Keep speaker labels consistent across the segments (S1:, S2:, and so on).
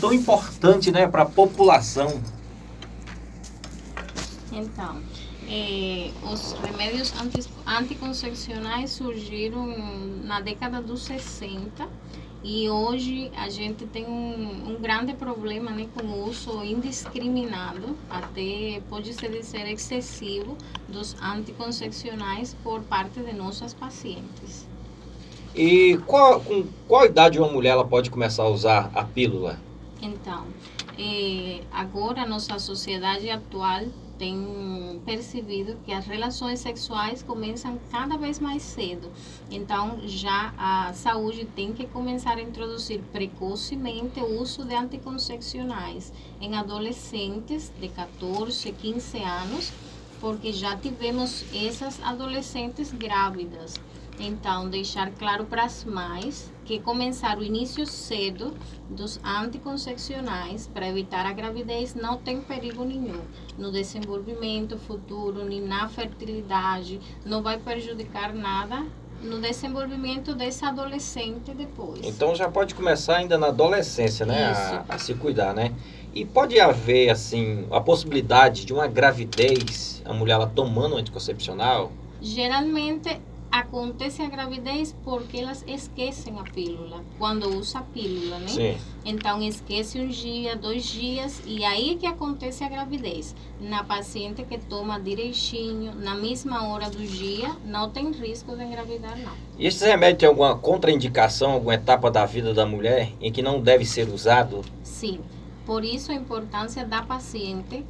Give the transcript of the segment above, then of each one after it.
S1: tão importante, né, para a população.
S2: Então, os remédios anticoncepcionais surgiram na década dos 60 e hoje a gente tem um grande problema, né, com o uso indiscriminado, até pode se dizer excessivo, dos anticoncepcionais por parte de nossas pacientes.
S1: E com qual idade uma mulher ela pode começar a usar a pílula?
S2: Então, agora a nossa sociedade atual tem percebido que as relações sexuais começam cada vez mais cedo. Então, já a saúde tem que começar a introduzir precocemente o uso de anticoncepcionais em adolescentes de 14, 15 anos, porque já tivemos essas adolescentes grávidas. Então, deixar claro para as mães que começar o início cedo dos anticoncepcionais para evitar a gravidez não tem perigo nenhum no desenvolvimento futuro, nem na fertilidade, não vai prejudicar nada no desenvolvimento desse adolescente depois.
S1: Então já pode começar ainda na adolescência, né,
S2: Isso.
S1: a se cuidar, né? E pode haver, assim, a possibilidade de uma gravidez, a mulher ela tomando um anticoncepcional?
S2: Geralmente acontece a gravidez porque elas esquecem a pílula, quando usa a pílula, né?
S1: Sim.
S2: Então esquece um dia, 2 dias e aí é que acontece a gravidez. Na paciente que toma direitinho, na mesma hora do dia, não tem risco de engravidar, não.
S1: E esses remédios têm alguma contraindicação, alguma etapa da vida da mulher em que não deve ser usado?
S2: Sim, por isso a importância da paciente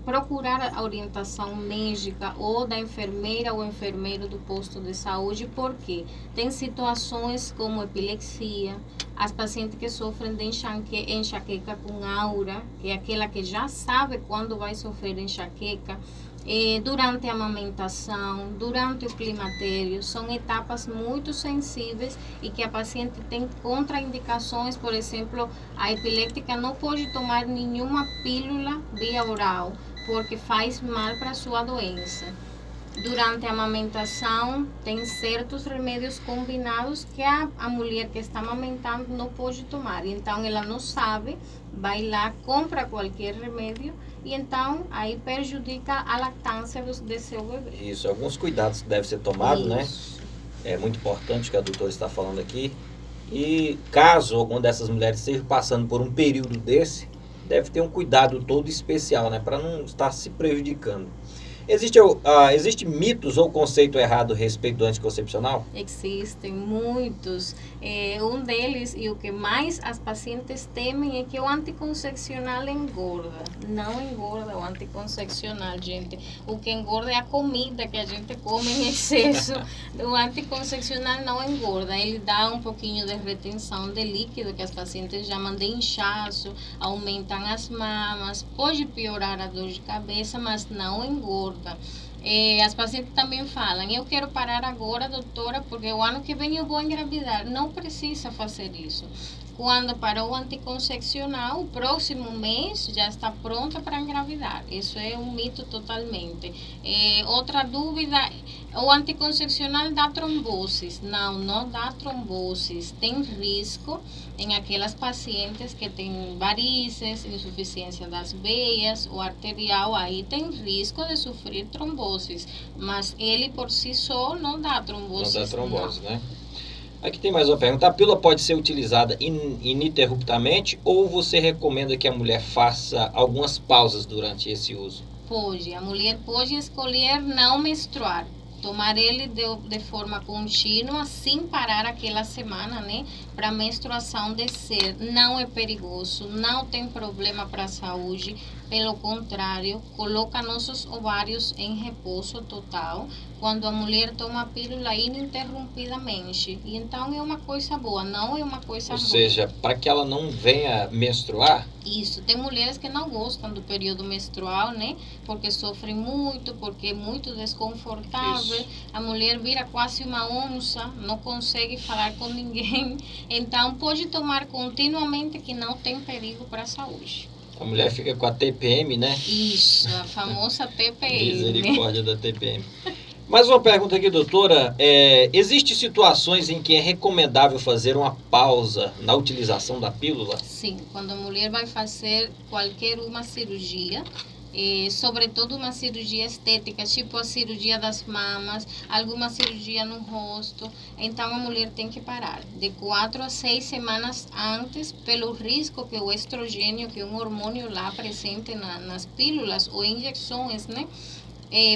S2: procurar a orientação médica ou da enfermeira ou enfermeiro do posto de saúde, porque tem situações como epilepsia, as pacientes que sofrem de enxaqueca com aura, que é aquela que já sabe quando vai sofrer enxaqueca, durante a amamentação, durante o climatério, são etapas muito sensíveis e que a paciente tem contraindicações, por exemplo, a epiléptica não pode tomar nenhuma pílula via oral, porque faz mal para a sua doença. Durante a amamentação, tem certos remédios combinados que a mulher que está amamentando não pode tomar. Então, ela não sabe, vai lá, compra qualquer remédio e então aí prejudica a lactância de seu bebê.
S1: Isso, alguns cuidados que devem ser tomados, né?
S2: Isso.
S1: É muito importante o que a doutora está falando aqui. E caso alguma dessas mulheres esteja passando por um período desse, deve ter um cuidado todo especial, né? Para não estar se prejudicando. Existe mitos ou conceito errado a respeito do anticoncepcional?
S2: Existem muitos. Um deles, e o que mais as pacientes temem, é que o anticoncepcional engorda. Não engorda o anticoncepcional, gente. O que engorda é a comida que a gente come em excesso. O anticoncepcional não engorda. Ele dá um pouquinho de retenção de líquido, que as pacientes chamam de inchaço, aumentam as mamas, pode piorar a dor de cabeça, mas não engorda. As pacientes também falam, eu quero parar agora, doutora, porque o ano que vem eu vou engravidar. Não precisa fazer isso. Quando parou o anticoncepcional, o próximo mês já está pronta para engravidar. Isso é um mito totalmente. Outra dúvida, o anticoncepcional dá tromboses. Não, não dá tromboses. Tem risco em aquelas pacientes que têm varizes, insuficiência das veias ou arterial, aí tem risco de sofrer tromboses. Mas ele por si só não dá tromboses.
S1: Não dá trombose, né? Aqui tem mais uma pergunta. A pílula pode ser utilizada ininterruptamente ou você recomenda que a mulher faça algumas pausas durante esse uso?
S2: Pode. A mulher pode escolher não menstruar. Tomar ele de forma contínua, sem parar aquela semana, né? Para a menstruação descer. Não é perigoso, não tem problema para a saúde. Pelo contrário, coloca nossos ovários em repouso total quando a mulher toma a pílula ininterrompidamente. E então é uma coisa boa, não é uma coisa
S1: Ou
S2: ruim.
S1: seja, para que ela não venha menstruar?
S2: Isso, tem mulheres que não gostam do período menstrual, né? Porque sofrem muito, porque é muito desconfortável.
S1: Isso.
S2: A mulher vira quase uma onça, não consegue falar com ninguém. Então, pode tomar continuamente que não tem perigo para a saúde.
S1: A mulher fica com a TPM, né?
S2: Isso, a famosa TPM.
S1: Misericórdia da TPM. Mais uma pergunta aqui, doutora. Existem situações em que é recomendável fazer uma pausa na utilização da pílula?
S2: Sim, quando a mulher vai fazer qualquer uma cirurgia, sobretudo uma cirurgia estética, tipo a cirurgia das mamas, alguma cirurgia no rosto, então a mulher tem que parar de 4 a 6 semanas antes, pelo risco que o estrogênio, que é um hormônio lá presente nas pílulas ou injeções, né?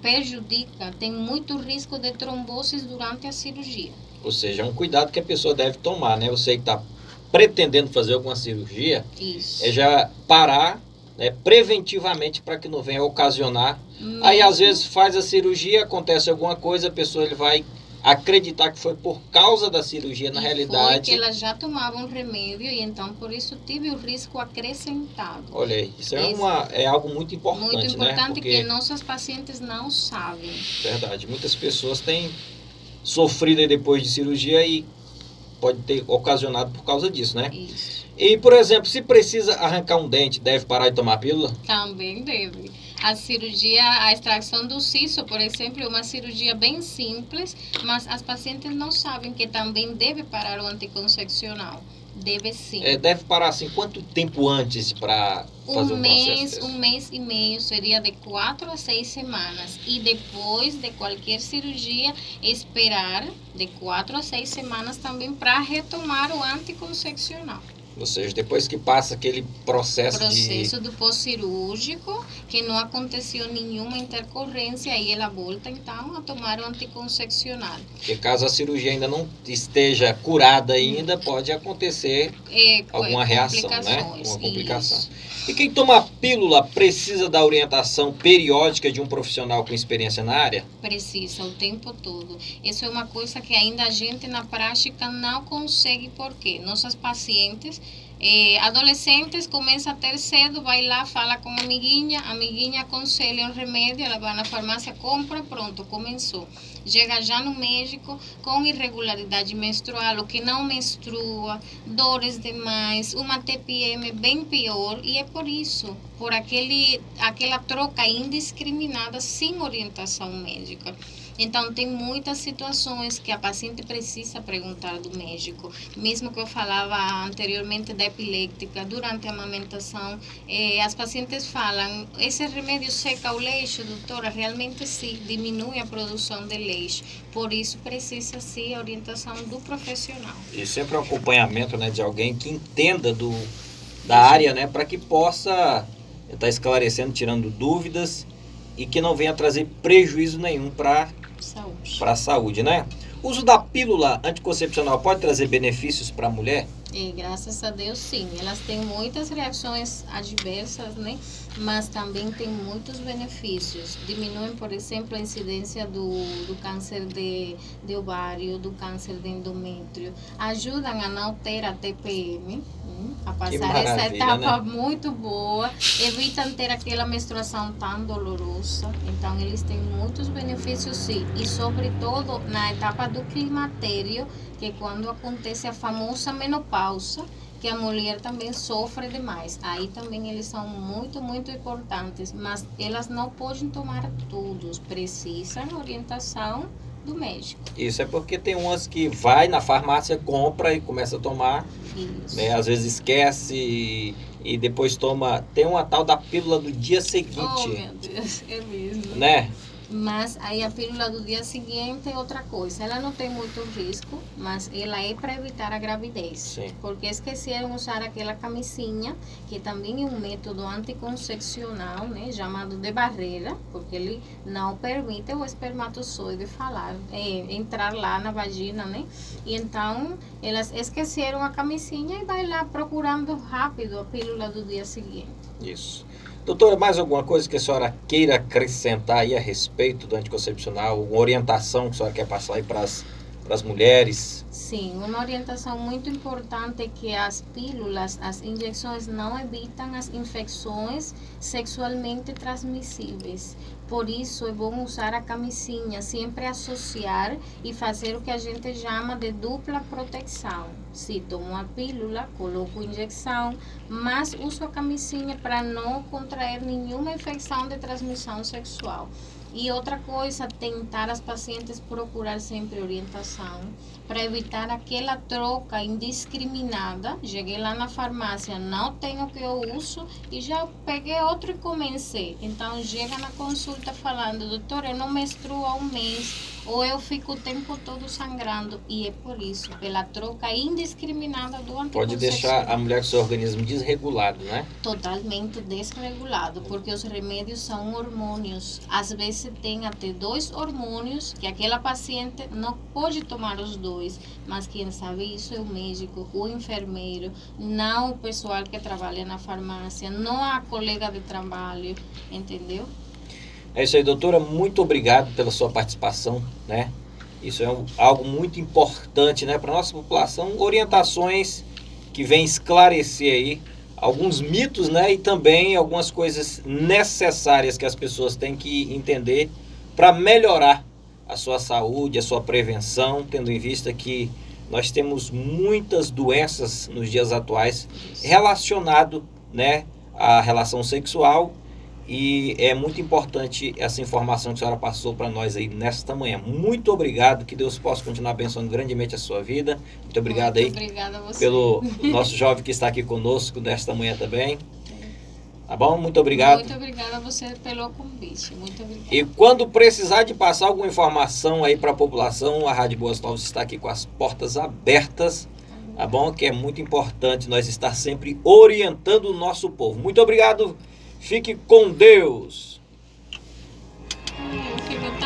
S2: Prejudica, tem muito risco de tromboses durante a cirurgia.
S1: Ou seja, é um cuidado que a pessoa deve tomar, né? Você que está pretendendo fazer alguma cirurgia,
S2: Isso.
S1: é já parar, né, preventivamente para que não venha ocasionar. Aí às vezes faz a cirurgia, acontece alguma coisa, a pessoa ele vai acreditar que foi por causa da cirurgia, na realidade.
S2: Foi que ela já tomava um remédio e então por isso tive o risco acrescentado.
S1: Olha aí, isso é algo muito importante,
S2: muito importante,
S1: né? Porque,
S2: que nossas pacientes não sabem.
S1: verdade, muitas pessoas têm sofrido aí depois de cirurgia e pode ter ocasionado por causa disso, né?
S2: Isso.
S1: E, por exemplo, se precisa arrancar um dente, deve parar de tomar pílula?
S2: Também deve. A cirurgia, a extração do siso, por exemplo, é uma cirurgia bem simples, mas as pacientes não sabem que também deve parar o anticoncepcional. Deve sim.
S1: Deve parar assim, quanto tempo antes para fazer um processo desse?
S2: Um mês e meio, seria de 4 a 6 semanas. E depois de qualquer cirurgia, esperar de 4 a 6 semanas também para retomar o anticoncepcional.
S1: Ou seja, depois que passa aquele processo
S2: do pós-cirúrgico, que não aconteceu nenhuma intercorrência, aí ela volta então a tomar o anticoncepcional.
S1: Porque caso a cirurgia ainda não esteja curada ainda, pode acontecer alguma reação, né? Alguma complicação. Isso. E quem toma a pílula precisa da orientação periódica de um profissional com experiência na área?
S2: Precisa, o tempo todo. Isso é uma coisa que ainda a gente na prática não consegue, porque nossas pacientes adolescentes começam a ter cedo, vai lá, fala com a amiguinha aconselha um remédio, ela vai na farmácia, compra, pronto, começou. Chega já no médico com irregularidade menstrual, o que não menstrua, dores demais, uma TPM bem pior, e é por isso, por aquela troca indiscriminada sem orientação médica. Então, tem muitas situações que a paciente precisa perguntar do médico. Mesmo que eu falava anteriormente da epiléptica, durante a amamentação, as pacientes falam, esse remédio seca o leite, doutora? Realmente sim, diminui a produção de leite. Por isso, precisa sim a orientação do profissional.
S1: E sempre um acompanhamento, né, de alguém que entenda da área, né, para que possa estar esclarecendo, tirando dúvidas e que não venha trazer prejuízo nenhum para a saúde, né? O uso da pílula anticoncepcional pode trazer benefícios para a mulher?
S2: Graças a Deus, sim. Elas têm muitas reações adversas, né? Mas também tem muitos benefícios. Diminuem, por exemplo, a incidência do câncer de ovário, do câncer de endométrio. Ajudam a não ter a TPM, a passar essa etapa, né? Muito boa. Evitam ter aquela menstruação tão dolorosa. Então, eles têm muitos benefícios, sim. E, sobretudo, na etapa do climatério, que é quando acontece a famosa menopausa, que a mulher também sofre demais. Aí também eles são muito, muito importantes, mas elas não podem tomar todos, precisam de orientação do médico.
S1: Isso é porque tem umas que vai na farmácia, compra e começa a tomar, né? Às vezes esquece e depois toma. Tem uma tal da pílula do dia seguinte.
S2: Oh, meu Deus, é mesmo.
S1: Né?
S2: Mas aí a pílula do dia seguinte é outra coisa. Ela não tem muito risco, mas ela é para evitar a gravidez.
S1: Sim.
S2: Porque esqueceram usar aquela camisinha, que também é um método anticoncepcional, né, chamado de barreira, porque ele não permite o espermatozoide entrar lá na vagina, né? E então elas esqueceram a camisinha e vai lá procurando rápido a pílula do dia seguinte.
S1: Isso. Doutora, mais alguma coisa que a senhora queira acrescentar aí a respeito do anticoncepcional? Uma orientação que a senhora quer passar aí para as mulheres?
S2: Sim, uma orientação muito importante é que as pílulas, as injeções não evitam as infecções sexualmente transmissíveis. Por isso é bom usar a camisinha, sempre associar e fazer o que a gente chama de dupla proteção. Se tomo a pílula, coloco a injeção, mas uso a camisinha para não contrair nenhuma infecção de transmissão sexual. E outra coisa, tentar as pacientes procurar sempre orientação para evitar aquela troca indiscriminada. Cheguei lá na farmácia, não tenho o que eu uso e já peguei outro e comecei. Então chega na consulta falando, doutor, eu não menstruo há um mês, ou eu fico o tempo todo sangrando. E é por isso, pela troca indiscriminada do anticoncepcional.
S1: Pode deixar a mulher com seu organismo desregulado, né?
S2: Totalmente desregulado, porque os remédios são hormônios. Às vezes tem até 2 hormônios que aquela paciente não pode tomar os 2, mas quem sabe isso é o médico, o enfermeiro, não o pessoal que trabalha na farmácia, não a colega de trabalho, entendeu?
S1: É isso aí, doutora. Muito obrigado pela sua participação, né? Isso é algo muito importante, né, para a nossa população. Orientações que vêm esclarecer aí alguns mitos, né, e também algumas coisas necessárias que as pessoas têm que entender para melhorar a sua saúde, a sua prevenção, tendo em vista que nós temos muitas doenças nos dias atuais relacionado, né, à relação sexual. E é muito importante essa informação que a senhora passou para nós aí nesta manhã. Muito obrigado, que Deus possa continuar abençoando grandemente a sua vida. Muito obrigado
S2: Muito
S1: aí
S2: obrigada a você.
S1: pelo nosso jovem que está aqui conosco nesta manhã também. Tá bom? Muito obrigado.
S2: Muito obrigada a você pelo convite. Muito obrigada.
S1: E quando precisar de passar alguma informação aí para a população, a Rádio Boas Novas está aqui com as portas abertas. Tá bom? Que é muito importante nós estar sempre orientando o nosso povo. Muito obrigado. Fique com Deus.